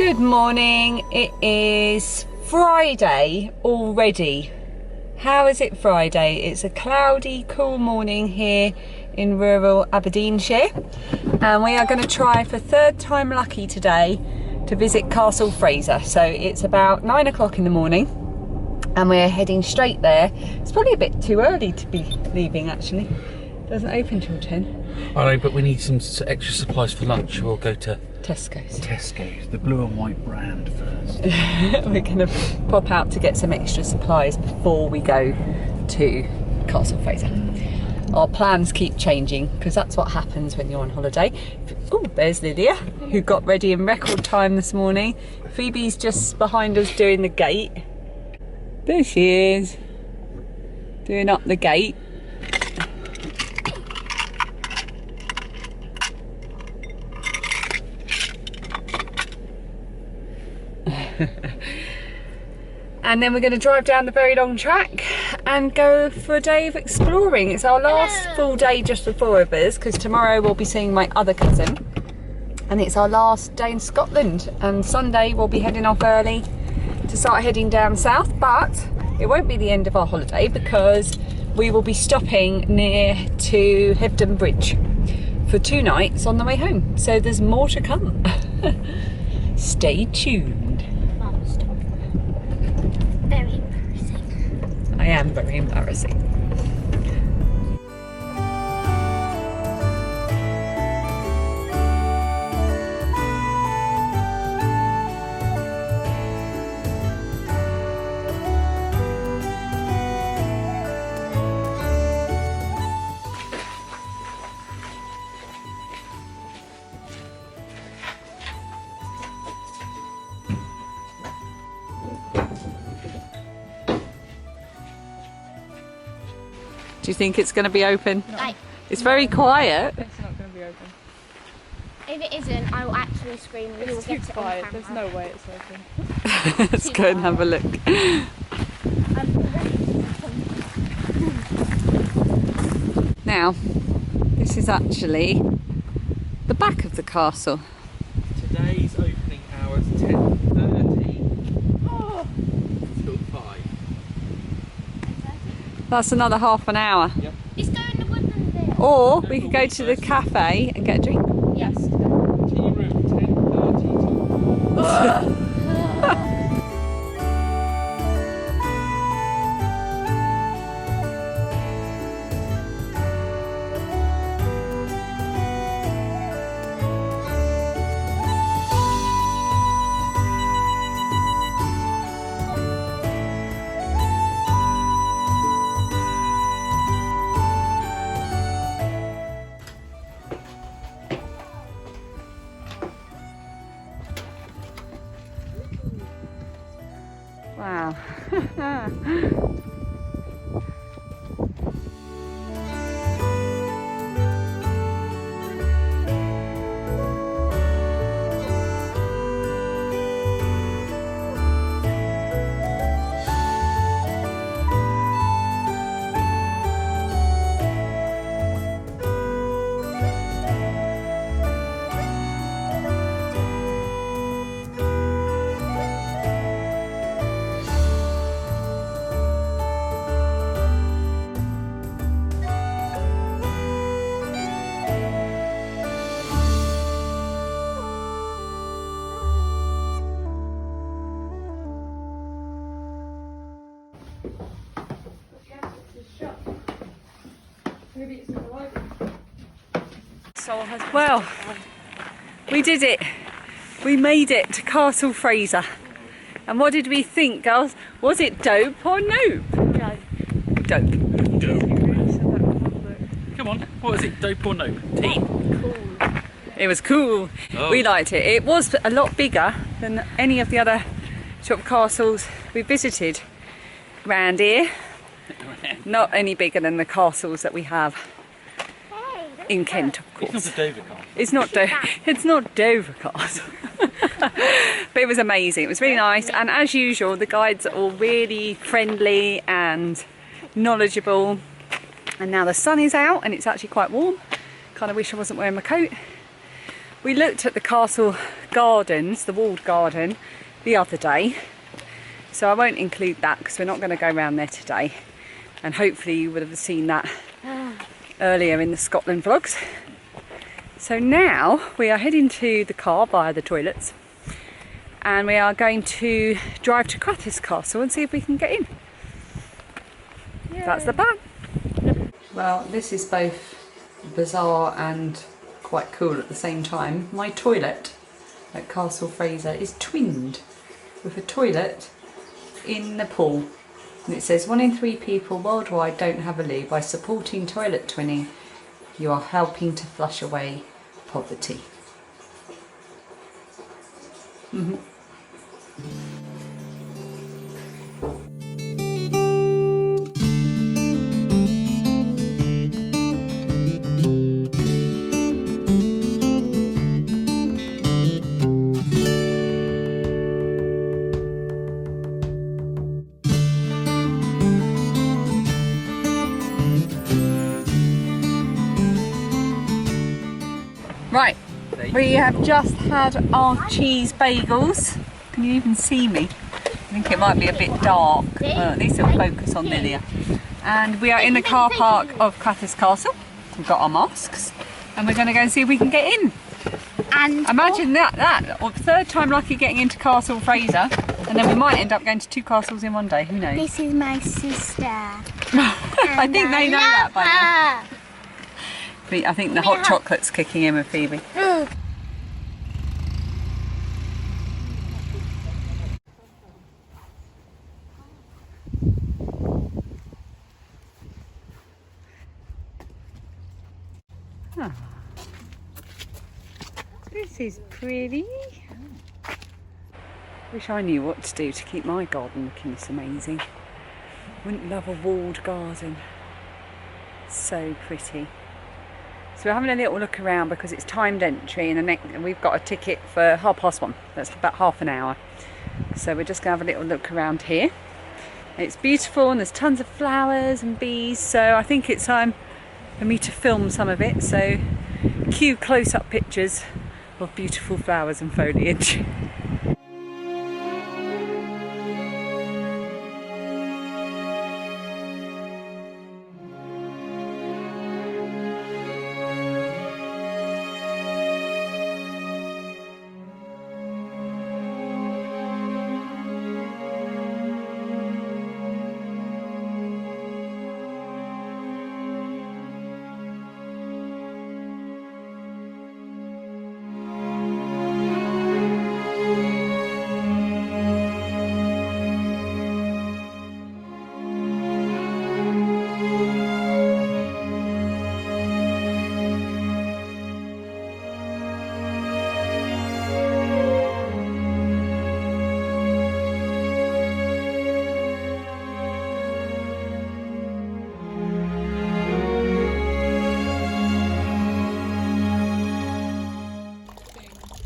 Good morning, it is Friday already. How is it Friday? It's a cloudy, cool morning here in rural Aberdeenshire, and we are going to try for third time lucky today to visit Castle Fraser. So it's about 9 o'clock in the morning and we're heading straight there. It's probably a bit too early to be leaving actually. It doesn't open till 10. I know, but we need some extra supplies for lunch. We'll go to Tesco's, the blue and white brand first. We're going to pop out to get some extra supplies before we go to Castle Fraser. Our plans keep changing because that's what happens when you're on holiday. Oh, there's Lydia, who got ready in record time this morning. Phoebe's just behind us doing the gate. There she is, doing up the gate. And then we're going to drive down the very long track and go for a day of exploring. It's our last full day, just the four of us, because tomorrow we'll be seeing my other cousin, and it's our last day in Scotland. And Sunday we'll be heading off early to start heading down south, but it won't be the end of our holiday because we will be stopping near to Hebden Bridge for 2 nights on the way home. So there's more to come. Stay tuned. Very embarrassing. I am very embarrassing. Do you think it's going to be open? No. It's very quiet. It's not going to be open. If it isn't, I will actually scream and you will It's too get it quiet. on There's camera. no way it's open. Let's go and have a look. Now, this is actually the back of the castle. Today's opening hours 10:30 till 5. That's another half an hour. Yep. Let's go in the woodland bit. Or we could go to the cafe and get a drink. Yes. Tea room 10:30 till. Wow. Well, we did it. We made it to Castle Fraser. And what did we think, girls? Was it dope or nope? No. Dope. Come on, what is it? Dope or nope? Tea. Cool. It was cool. Oh. We liked it. It was a lot bigger than any of the other sort of castles we visited around here. Not any bigger than the castles that we have in Kent, of course. It's not a Dover car. It's not it's not Dover Castle. But it was amazing. It was really nice, and as usual the guides are all really friendly and knowledgeable. And now the sun is out and it's actually quite warm. Kind of wish I wasn't wearing my coat. We looked at the castle gardens, the walled garden, the other day. So I won't include that because we're not going to go around there today. And hopefully you would have seen that earlier in the Scotland vlogs. So now we are heading to the car via the toilets. And we are going to drive to Crathes Castle and see if we can get in. Yay. That's the plan. Well, this is both bizarre and quite cool at the same time. My toilet at Castle Fraser is twinned with a toilet in the pool. And it says 1 in 3 people worldwide don't have a loo. By supporting toilet twinning, you are helping to flush away poverty. Right, we have just had our cheese bagels. Can you even see me? I think it might be a bit dark. At least it'll focus on Lilia. And we are in the car park of Crathes Castle. We've got our masks and we're going to go and see if we can get in. And imagine that, or third time lucky getting into Castle Fraser, and then we might end up going to 2 castles in one day, who knows? this is my sister. I think they know that by now. I think the hot chocolate's kicking in with Phoebe. Oh. This is pretty. Wish I knew what to do to keep my garden looking this amazing. Wouldn't love a walled garden. So pretty. So we're having a little look around because it's timed entry and we've got a ticket for 1:30. That's about half an hour. So we're just going to have a little look around here. It's beautiful and there's tons of flowers and bees. So I think it's time for me to film some of it. So cue close-up pictures of beautiful flowers and foliage.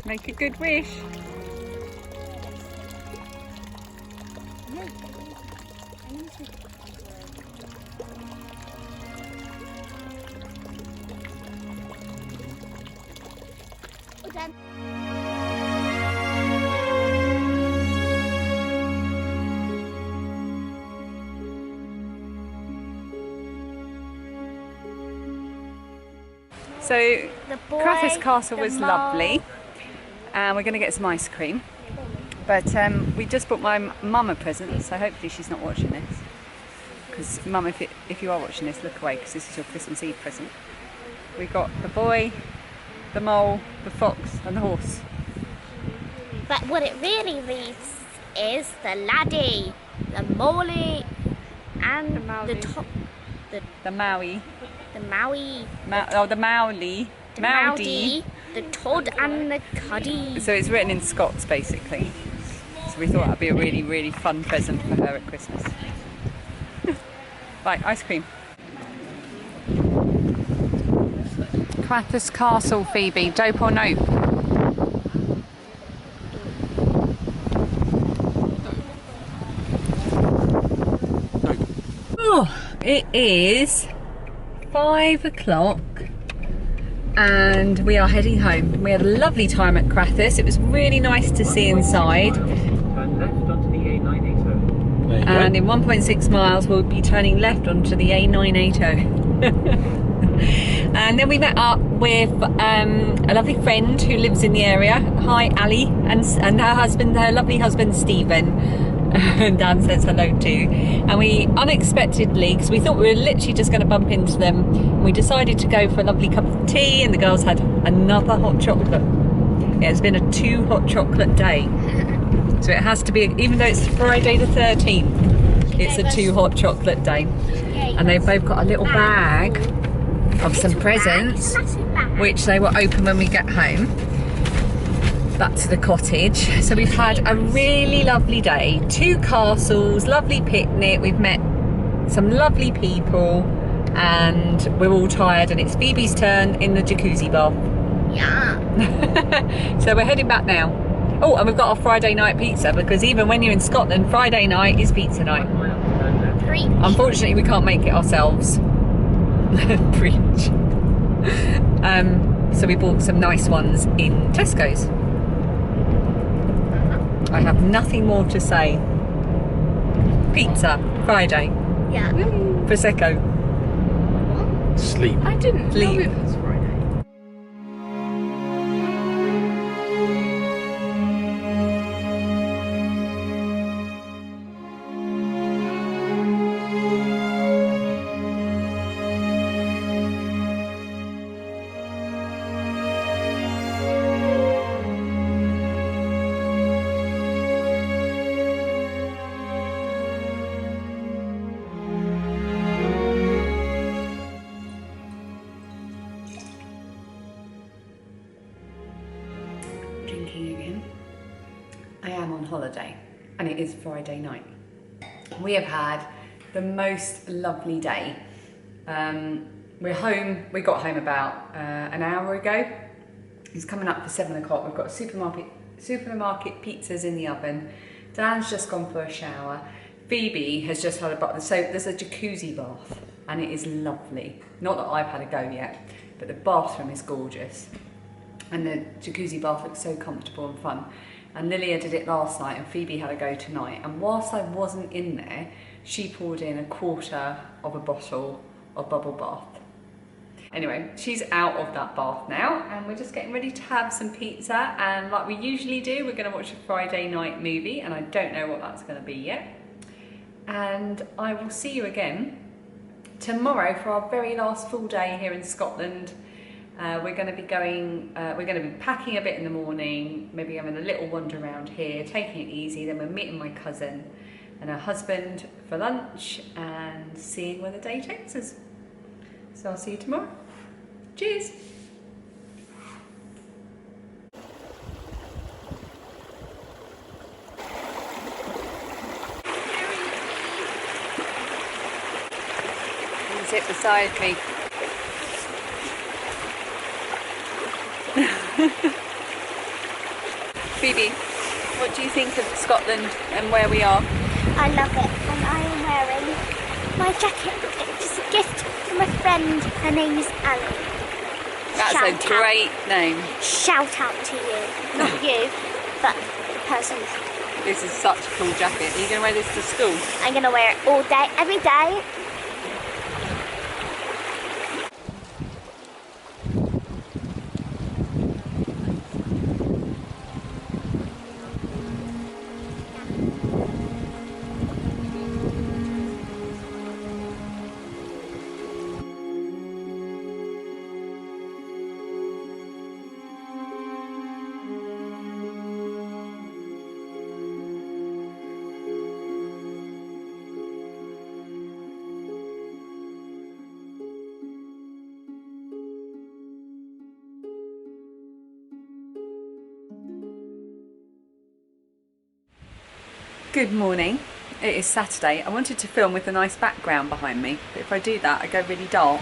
Make a good wish. So Crathes Castle was lovely. And we're going to get some ice cream, but we just bought my mum a present, so hopefully she's not watching this, because mum, if you are watching this, look away, because this is your Christmas Eve present. We got the boy, the mole, the fox and the horse. But what it really reads is the laddie, the moley and the top, the Maui, the Maui, the Mowley, the Mowdy, the Todd and the Cuddy. So it's written in Scots basically. So we thought that'd be a really, really fun present for her at Christmas. Right, ice cream. Crathes Castle, Phoebe, dope or nope? Oh, it is 5 o'clock and we are heading home. We had a lovely time at Crathis. It was really nice to see inside. Turn left onto the A980. There you go. And in 1.6 miles we'll be turning left onto the A980. And then we met up with a lovely friend who lives in the area. Hi Ali, and her husband, her lovely husband Stephen. And Dan says hello too. And we unexpectedly, because we thought we were literally just going to bump into them, we decided to go for a lovely cup of tea, and the girls had another hot chocolate. Yeah, it's been a 2 hot chocolate day. So it has to be, even though it's Friday the 13th, it's a 2 hot chocolate day. And they've both got a little bag of some presents, which they will open when we get home back to the cottage. So we've had a really lovely day, 2 castles, lovely picnic, we've met some lovely people, and we're all tired, and it's Phoebe's turn in the jacuzzi bath. Yeah. So we're heading back now. Oh, and we've got our Friday night pizza, because even when you're in Scotland, Friday night is pizza night. Preach. Unfortunately, we can't make it ourselves. Preach. So we bought some nice ones in Tesco's. I have nothing more to say. Pizza, Friday, Yeah. Prosecco, Sleep. I didn't know Leave. it was Friday. drinking again. I am on holiday, and it is Friday night. We have had the most lovely day. We're home, we got home about an hour ago. It's coming up for 7 o'clock. We've got supermarket pizzas in the oven. Dan's just gone for a shower. Phoebe has just had a bath. So there's a jacuzzi bath, and it is lovely. Not that I've had a go yet, but the bathroom is gorgeous. And the jacuzzi bath looks so comfortable and fun. And Lilia did it last night, and Phoebe had a go tonight. And whilst I wasn't in there, she poured in a quarter of a bottle of bubble bath. Anyway, she's out of that bath now, and we're just getting ready to have some pizza. And like we usually do, we're gonna watch a Friday night movie, and I don't know what that's gonna be yet. And I will see you again tomorrow for our very last full day here in Scotland. We're going to be packing a bit in the morning, maybe having a little wander around here, taking it easy. Then we're meeting my cousin and her husband for lunch and seeing where the day takes us. So I'll see you tomorrow. Cheers. Sit beside me. Phoebe, what do you think of Scotland and where we are? I love it, and I am wearing my jacket. It's a gift from a friend. Her name is Ali. That's Shout a great name. Shout out to you. Not you, but the person. This is such a cool jacket. Are you going to wear this to school? I'm going to wear it all day, every day. Good morning. It is Saturday. I wanted to film with a nice background behind me, but if I do that I go really dark,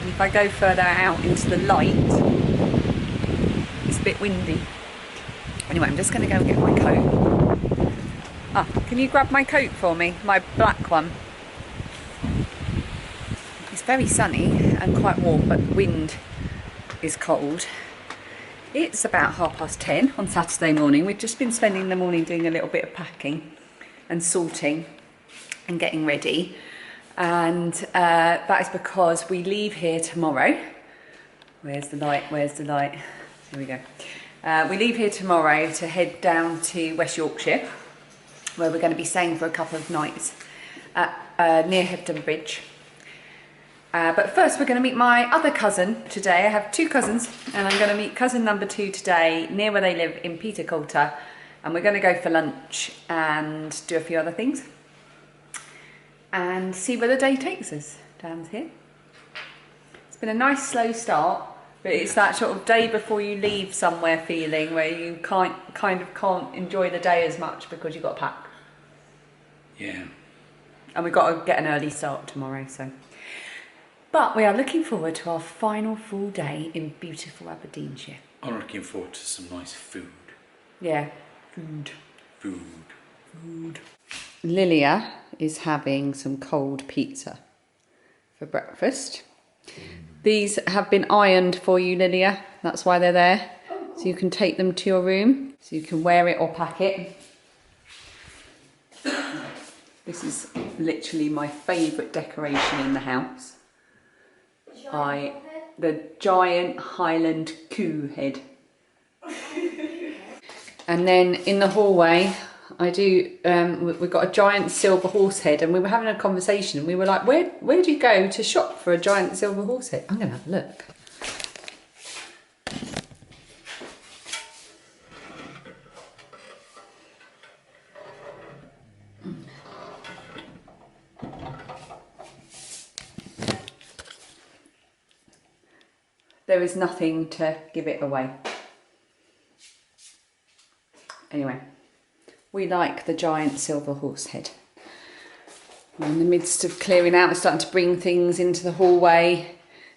and if I go further out into the light it's a bit windy. Anyway, I'm just going to go and get my coat. Ah, can you grab my coat for me? My black one. It's very sunny and quite warm, but wind is cold. It's about 10:30 on Saturday morning. We've just been spending the morning doing a little bit of packing and sorting and getting ready. And that is because we leave here tomorrow. Where's the light? Where's the light? Here we go. We leave here tomorrow to head down to West Yorkshire, where we're going to be staying for a couple of nights at, near Hebden Bridge. But first we're going to meet my other cousin today. I have two cousins, and I'm going to meet cousin number 2 today near where they live in Peter Coulter, and we're going to go for lunch and do a few other things and see where the day takes us down here. It's been a nice slow start, but it's that sort of day before you leave somewhere feeling where you kind of can't enjoy the day as much because you've got to pack. Yeah. And we've got to get an early start tomorrow, so. But we are looking forward to our final full day in beautiful Aberdeenshire. I'm looking forward to some nice food. Yeah, food. Food. Lilia is having some cold pizza for breakfast. These have been ironed for you, Lilia. That's why they're there. So you can take them to your room. So you can wear it or pack it. This is literally my favourite decoration in the house. The giant Highland coo head. And then in the hallway, we've got a giant silver horse head, and we were having a conversation and we were like, where do you go to shop for a giant silver horse head? I'm going to have a look. There is nothing to give it away. Anyway, we like the giant silver horse head. We're in the midst of clearing out. We're starting to bring things into the hallway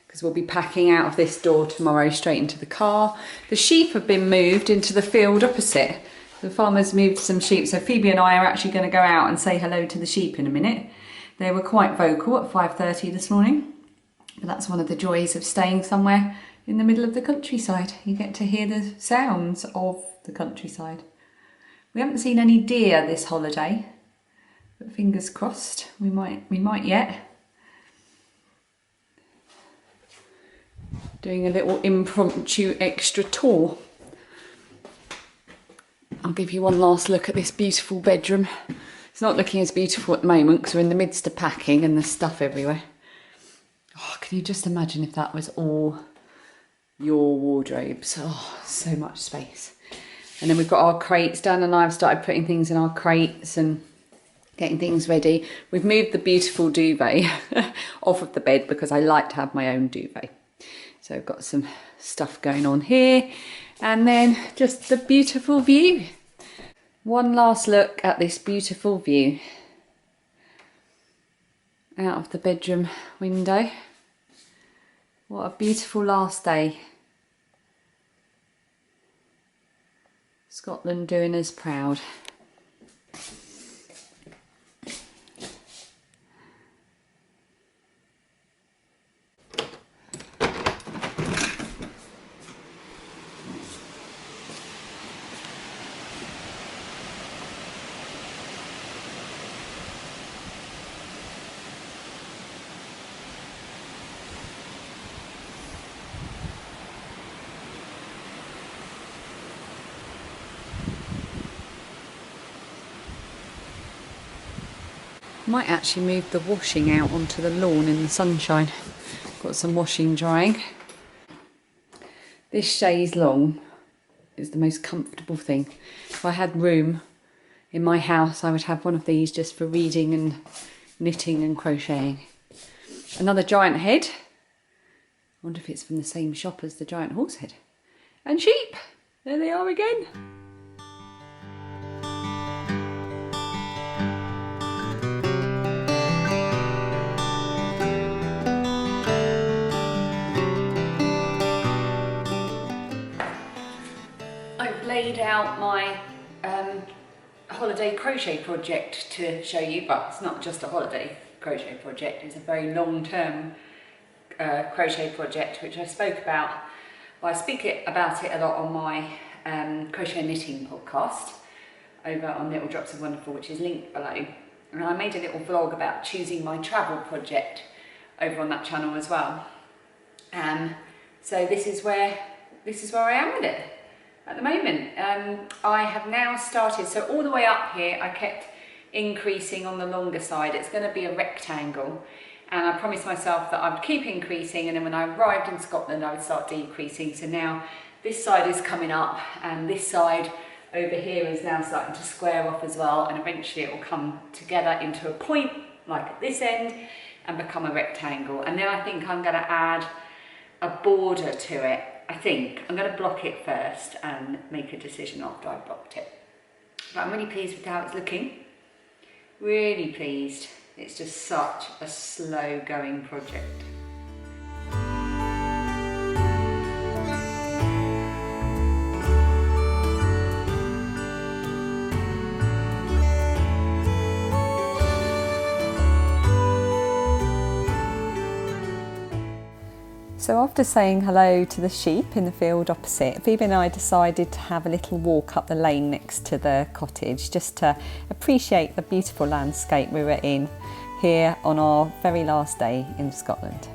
because we'll be packing out of this door tomorrow straight into the car. The sheep have been moved into the field opposite. The farmer's moved some sheep, so Phoebe and I are actually going to go out and say hello to the sheep in a minute. They were quite vocal at 5:30 this morning. But that's one of the joys of staying somewhere in the middle of the countryside. You get to hear the sounds of the countryside. We haven't seen any deer this holiday, but fingers crossed, we might yet. Doing a little impromptu extra tour. I'll give you one last look at this beautiful bedroom. It's not looking as beautiful at the moment because we're in the midst of packing and there's stuff everywhere. Oh, can you just imagine if that was all your wardrobes? Oh, so much space. And then we've got our crates. Dan and I have started putting things in our crates and getting things ready. We've moved the beautiful duvet off of the bed because I like to have my own duvet. So I've got some stuff going on here. And then just the beautiful view. One last look at this beautiful view out of the bedroom window. What a beautiful last day. Scotland doing us proud. Might actually move the washing out onto the lawn in the sunshine. Got some washing drying. This chaise longue is the most comfortable thing. If I had room in my house, I would have one of these just for reading and knitting and crocheting. Another giant head. I wonder if it's from the same shop as the giant horse head. And sheep. There they are again. Laid out my holiday crochet project to show you, but it's not just a holiday crochet project, it's a very long-term crochet project which I spoke about Well, I speak about it a lot on my crochet and knitting podcast over on Little Drops of Wonderful, which is linked below. And I made a little vlog about choosing my travel project over on that channel as well. So this is where I am with it at the moment. I have now started, so all the way up here I kept increasing on the longer side. It's going to be a rectangle, and I promised myself that I would keep increasing, and then when I arrived in Scotland I would start decreasing. So now this side is coming up, and this side over here is now starting to square off as well, and eventually it will come together into a point like at this end and become a rectangle. And then I think I'm going to add a border to it. I think I'm going to block it first and make a decision after I've blocked it. But I'm really pleased with how it's looking. Really pleased. It's just such a slow going project. So after saying hello to the sheep in the field opposite, Phoebe and I decided to have a little walk up the lane next to the cottage just to appreciate the beautiful landscape we were in here on our very last day in Scotland.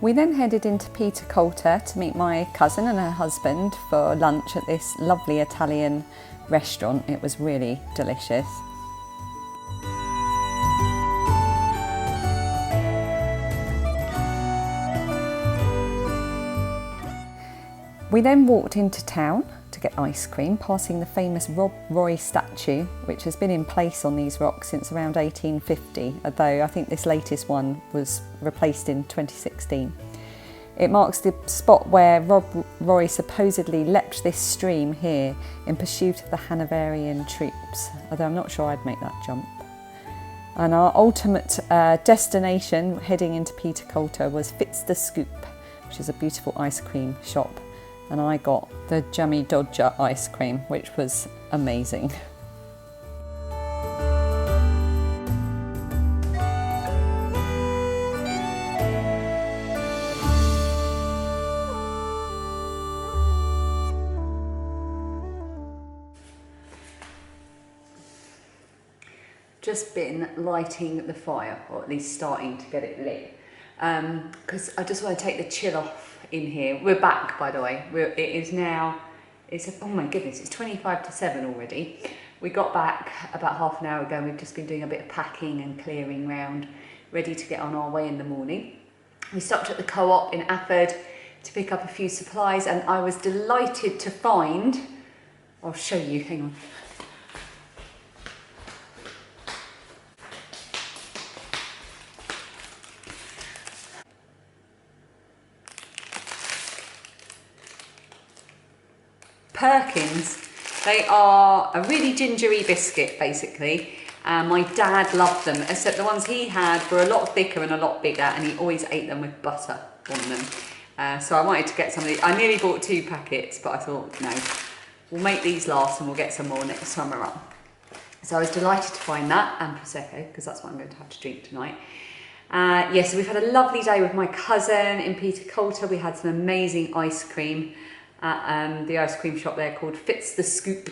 We then headed into Peter Coulter to meet my cousin and her husband for lunch at this lovely Italian restaurant. It was really delicious. We then walked into town to get ice cream, passing the famous Rob Roy statue, which has been in place on these rocks since around 1850, although I think this latest one was replaced in 2016. It marks the spot where Rob Roy supposedly leapt this stream here in pursuit of the Hanoverian troops, although I'm not sure I'd make that jump. And our ultimate destination heading into Peter Coulter was Fitz the Scoop, which is a beautiful ice cream shop. And I got the Jammy Dodger ice cream, which was amazing. Just been lighting the fire, or at least starting to get it lit, because I just want to take the chill off in here. We're back, by the way. It is now, oh my goodness, it's 25 to 7 already. We got back about half an hour ago. We've just been doing a bit of packing and clearing round, ready to get on our way in the morning. We stopped at the Co-op in Afford to pick up a few supplies, and I was delighted to find, I'll show you, hang on. Perkins. They are a really gingery biscuit, basically. My dad loved them, except the ones he had were a lot thicker and a lot bigger, and he always ate them with butter on them. So I wanted to get some of these. I nearly bought 2 packets, but I thought, no, we'll make these last and we'll get some more next time around. So I was delighted to find that, and Prosecco, because that's what I'm going to have to drink tonight. So we've had a lovely day with my cousin in Peter Coulter. We had some amazing ice cream at the ice cream shop there called Fitz the Scoop.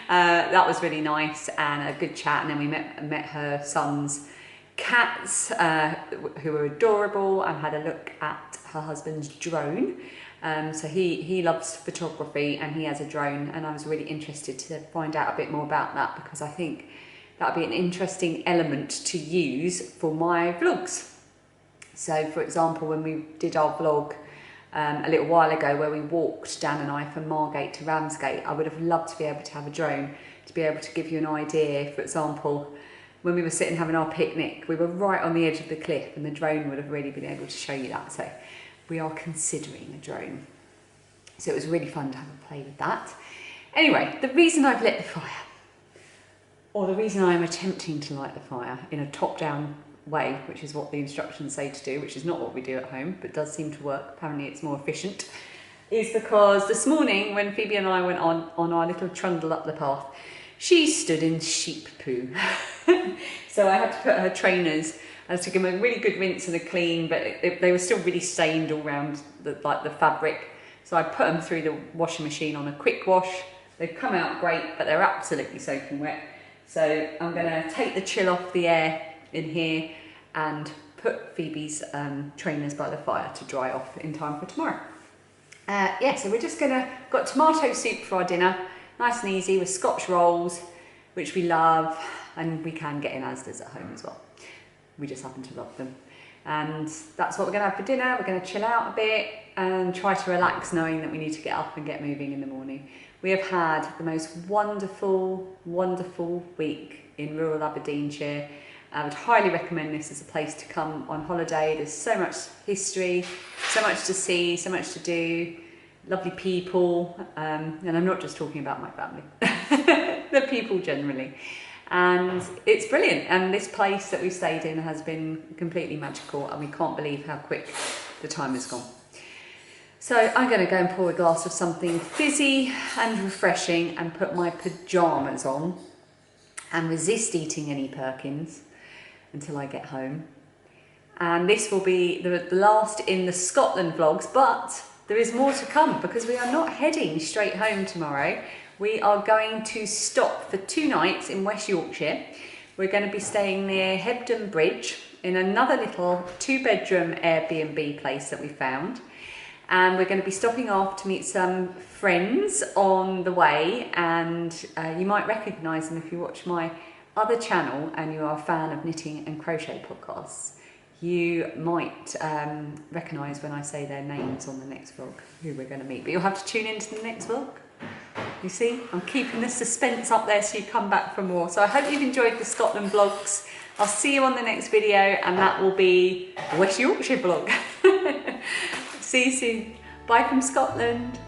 That was really nice, and a good chat. And then we met her son's cats, who were adorable, and had a look at her husband's drone. So he loves photography and he has a drone, and I was really interested to find out a bit more about that, because I think that'd be an interesting element to use for my vlogs. So for example, when we did our vlog a little while ago where we walked, Dan and I, from Margate to Ramsgate, I would have loved to be able to have a drone to be able to give you an idea. For example, when we were sitting having our picnic, we were right on the edge of the cliff, and the drone would have really been able to show you that. So we are considering a drone. So it was really fun to have a play with that. Anyway, the reason I've lit the fire, or the reason I am attempting to light the fire in a top-down way, which is what the instructions say to do, which is not what we do at home, but does seem to work. Apparently it's more efficient, is because this morning when Phoebe and I went on our little trundle up the path, she stood in sheep poo. So I had to put her trainers, I had to give them a really good rinse and a clean, but they were still really stained all around the fabric. So I put them through the washing machine on a quick wash. They've come out great, but they're absolutely soaking wet. So I'm gonna take the chill off the air in here and put Phoebe's trainers by the fire to dry off in time for tomorrow. Yeah, so we're just got tomato soup for our dinner, nice and easy, with Scotch rolls, which we love, and we can get in Asda's at home as well. We just happen to love them. And that's what we're gonna have for dinner. We're gonna chill out a bit and try to relax, knowing that we need to get up and get moving in the morning. We have had the most wonderful, wonderful week in rural Aberdeenshire. I would highly recommend this as a place to come on holiday. There's so much history, so much to see, so much to do, lovely people, and I'm not just talking about my family, the people generally. And it's brilliant, and this place that we've stayed in has been completely magical, and we can't believe how quick the time has gone. So I'm going to go and pour a glass of something fizzy and refreshing and put my pyjamas on and resist eating any Perkins until I get home. And this will be the last in the Scotland vlogs, but there is more to come, because we are not heading straight home tomorrow. We are going to stop for 2 nights in West Yorkshire. We're going to be staying near Hebden Bridge in another little 2-bedroom Airbnb place that we found. And we're going to be stopping off to meet some friends on the way, and you might recognise them if you watch my other channel and you are a fan of knitting and crochet podcasts. You might recognise when I say their names on the next vlog who we're going to meet, but you'll have to tune into the next vlog. You see, I'm keeping the suspense up there so you come back for more. So I hope you've enjoyed the Scotland vlogs. I'll see you on the next video, and that will be a West Yorkshire vlog. See you soon. Bye from Scotland.